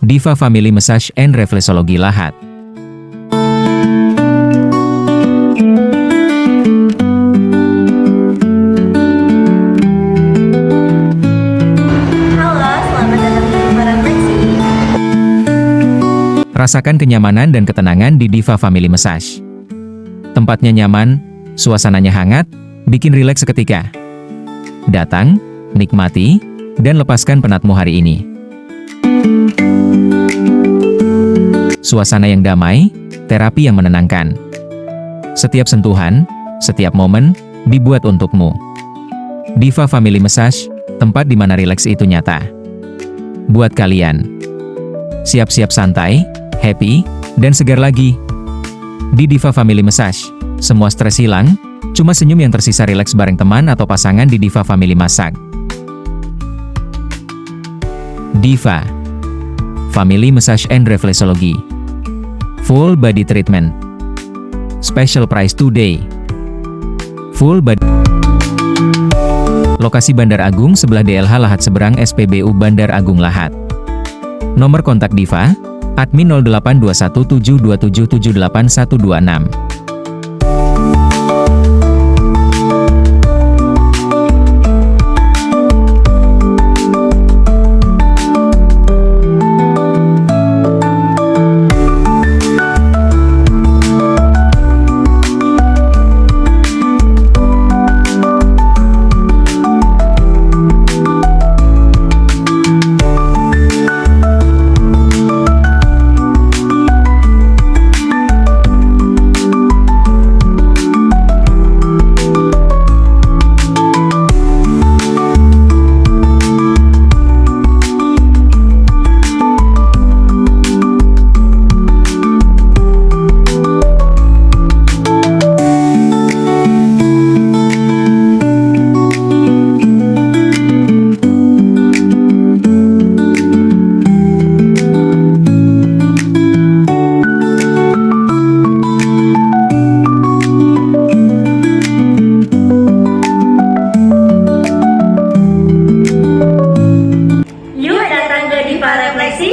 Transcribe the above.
Diva Family Massage and Reflexology Lahat. Halo, selamat datang di Diva Refleksi. Rasakan kenyamanan dan ketenangan di Diva Family Massage. Tempatnya nyaman, suasananya hangat, bikin rileks seketika. Datang, nikmati, dan lepaskan penatmu hari ini. Suasana yang damai, terapi yang menenangkan. Setiap sentuhan, setiap momen, dibuat untukmu. Diva Family Massage, tempat di mana rileks itu nyata. Buat kalian, siap-siap santai, happy, dan segar lagi. Di Diva Family Massage, semua stres hilang, cuma senyum yang tersisa rileks bareng teman atau pasangan di Diva Family Massage. Diva Family Massage and Reflexology. Full Body Treatment. Special price today. Full Body. Lokasi Bandar Agung sebelah DLH Lahat seberang SPBU Bandar Agung Lahat. Nomor kontak Diva, admin 082172778126. Yuk datang ke Diva Refleksi.